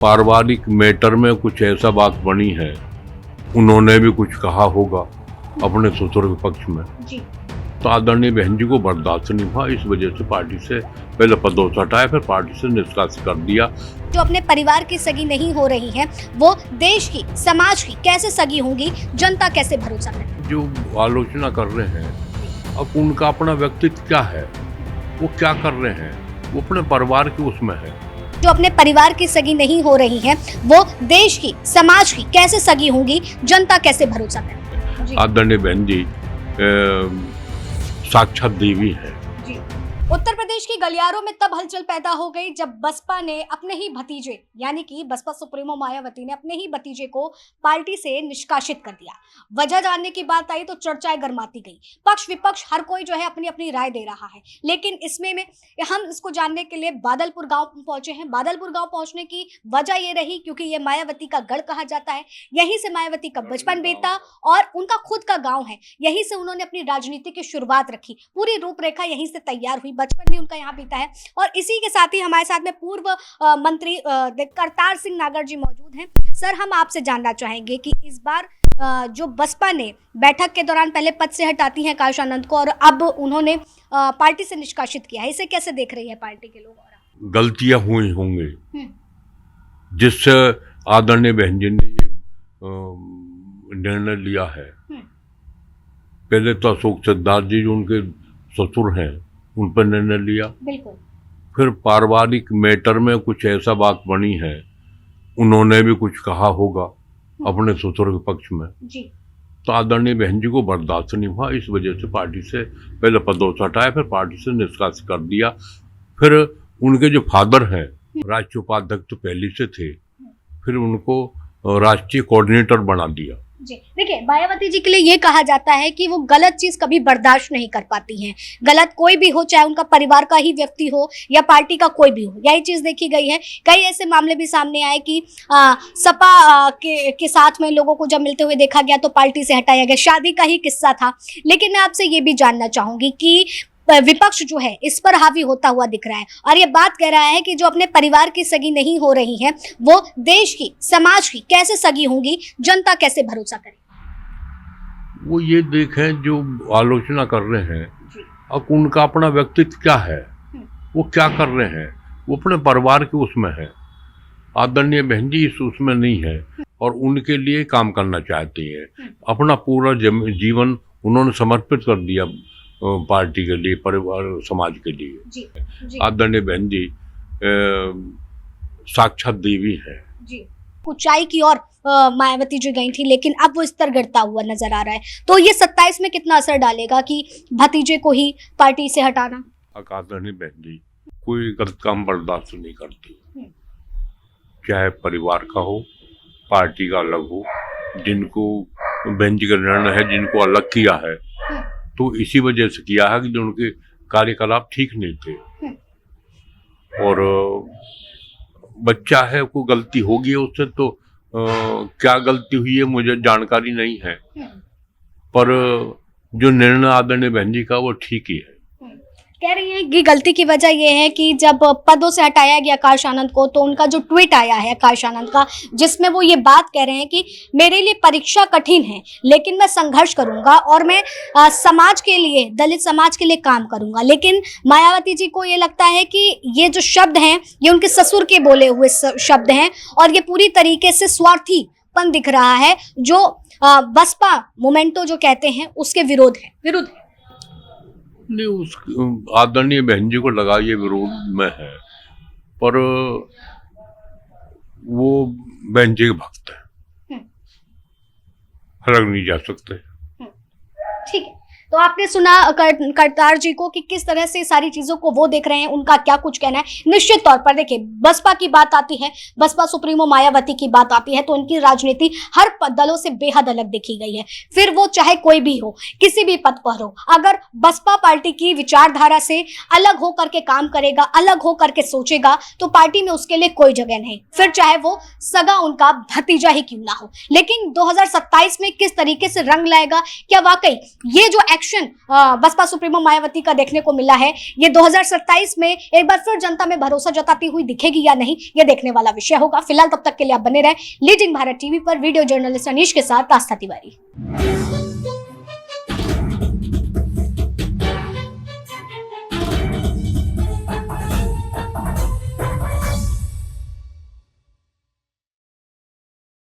पारिवारिक मैटर में कुछ ऐसा बात बनी है, उन्होंने भी कुछ कहा होगा अपने ससुर के पक्ष में जी। तो आदरणीय बहन जी को बर्दाश्त नहीं हुआ। इस वजह से पार्टी से पहले पदों से हटाया, फिर पार्टी से निष्कासित कर दिया। जो अपने परिवार की सगी नहीं हो रही है, वो देश की, समाज की कैसे सगी होंगी, जनता कैसे भरोसा करे। जो आलोचना कर रहे हैं, अब उनका अपना व्यक्तित्व क्या है, वो क्या कर रहे हैं, वो अपने परिवार के उसमें है। जो अपने परिवार की सगी नहीं हो रही है, वो देश की, समाज की कैसे सगी होंगी, जनता कैसे भरोसा करे। आदरणीय बहन जी साक्षात देवी है। उत्तर प्रदेश की गलियारों में तब हलचल पैदा हो गई जब बसपा ने अपने ही भतीजे, यानी कि बसपा सुप्रीमो मायावती ने अपने ही भतीजे को पार्टी से निष्कासित कर दिया। वजह जानने की बात आई तो चर्चाएं गरमाती गई। पक्ष विपक्ष हर कोई जो है अपनी अपनी राय दे रहा है, लेकिन इसमें हम इसको जानने के लिए बादलपुर गांव पहुंचे हैं। बादलपुर गांव पहुंचने की वजह ये रही क्योंकि ये मायावती का गढ़ कहा जाता है। यहीं से मायावती का बचपन बीता और उनका खुद का गाँव है। यहीं से उन्होंने अपनी राजनीति की शुरुआत रखी। पूरी रूपरेखा यहीं से तैयार हुई। बचपन भी उनका यहाँ बीता है। और इसी के साथ ही हमारे साथ में पूर्व मंत्री करतार सिंह नागर जी मौजूद हैं। सर, हम आपसे जानना चाहेंगे कि इस बार जो बसपा ने बैठक के दौरान पहले पद से हटाती हैं आकाश आनंद को और अब उन्होंने पार्टी से निष्कासित किया है, इसे कैसे देख रही है पार्टी के लोग? और गलतियां हुई होंगी जिससे आदरणीय बहन जी ने ये निर्णय लिया है। पहले तो अशोक सिद्धार्थ जी जो उनके ससुर हैं उन पर निर्णय लिया। बिल्कुल। फिर पारिवारिक मैटर में कुछ ऐसा बात बनी है, उन्होंने भी कुछ कहा होगा अपने ससुर के पक्ष में जी। तो आदरणीय बहन जी को बर्दाश्त नहीं हुआ। इस वजह से पार्टी से पहले पदों से हटाया, फिर पार्टी से निष्कासित कर दिया। फिर उनके जो फादर हैं राष्ट्रीय उपाध्यक्ष तो पहले से थे, फिर उनको राष्ट्रीय कोऑर्डिनेटर बना दिया। जी, देखिए, मायावती जी के लिए ये कहा जाता है कि वो गलत चीज कभी बर्दाश्त नहीं कर पाती हैं। गलत कोई भी हो, चाहे उनका परिवार का ही व्यक्ति हो या पार्टी का कोई भी हो, यही चीज देखी गई है। कई ऐसे मामले भी सामने आए कि सपा के साथ में लोगों को जब मिलते हुए देखा गया तो पार्टी से हटाया गया। शादी का ही किस्सा था। लेकिन मैं आपसे ये भी जानना चाहूंगी कि विपक्ष जो है इस पर हावी होता हुआ दिख रहा है और ये बात कह रहा है कि जो अपने परिवार की सगी नहीं हो रही है, वो देश की, समाज की कैसे सगी होंगी, जनता कैसे भरोसा करे। वो ये देखें जो आलोचना कर रहे हैं, अब उनका अपना व्यक्तित्व क्या है, वो क्या कर रहे हैं, वो अपने परिवार के उसमें है। आदरणीय बहन जी इस उसमें नहीं है और उनके लिए काम करना चाहती है। अपना पूरा जीवन उन्होंने समर्पित कर दिया पार्टी के लिए, परिवार, समाज के लिए। आदरणीय बहन जी साक्षात देवी है। ऊंचाई की ओर मायावती जी गई थी, लेकिन अब वो स्तर गिरता हुआ नजर आ रहा है। तो ये 27 में कितना असर डालेगा कि भतीजे को ही पार्टी से हटाना? आदरणीय बहन जी कोई गलत काम बर्दाश्त नहीं करती, चाहे परिवार का हो, पार्टी का अलग हो। जिनको बहन जी का निर्णय है, जिनको अलग किया है तो इसी वजह से किया है कि जो उनके कार्यकलाप ठीक नहीं थे और बच्चा है, कोई गलती होगी उससे तो क्या गलती हुई है मुझे जानकारी नहीं है, पर जो निर्णय आदरणीय बहन जी का वो ठीक ही है। कह रही हैं कि गलती की वजह यह है कि जब पदों से हटाया गया आकाश आनंद को तो उनका जो ट्वीट आया है आकाश आनंद का, जिसमें वो ये बात कह रहे हैं कि मेरे लिए परीक्षा कठिन है लेकिन मैं संघर्ष करूंगा और मैं समाज के लिए, दलित समाज के लिए काम करूंगा। लेकिन मायावती जी को ये लगता है कि ये जो शब्द हैं ये उनके ससुर के बोले हुए शब्द हैं और ये पूरी तरीके से स्वार्थीपन दिख रहा है, जो बसपा मोमेंटो जो कहते हैं उसके विरुद्ध है। नहीं, उस आदरणीय बहन जी को लगा ये विरोध में है, पर वो बहन जी के भक्त है, अलग नहीं जा सकते। ठीक है, तो आपने सुना करतार जी को कि किस तरह से सारी चीजों को वो देख रहे हैं, उनका क्या कुछ कहना है। निश्चित तौर पर देखिए, बसपा की बात आती है, बसपा सुप्रीमो मायावती की बात आती है तो उनकी राजनीति हर दलों से बेहद अलग देखी गई है। फिर वो चाहे कोई भी हो, किसी भी पद पर हो, अगर बसपा पार्टी की विचारधारा से अलग हो करके काम करेगा, अलग हो करके सोचेगा तो पार्टी में उसके लिए कोई जगह नहीं, फिर चाहे वो सगा उनका भतीजा ही क्यों ना हो। लेकिन 2027 में किस तरीके से रंग लाएगा, क्या वाकई ये जो एक्शन बसपा सुप्रीमो मायावती का देखने को मिला है, ये 2027 में एक बार फिर जनता में भरोसा जताती हुई दिखेगी या नहीं, ये देखने वाला विषय होगा। फिलहाल तब तक के लिए आप बने रहे लीडिंग भारत टीवी पर। वीडियो जर्नलिस्ट अनीश के साथ आस्था तिवारी।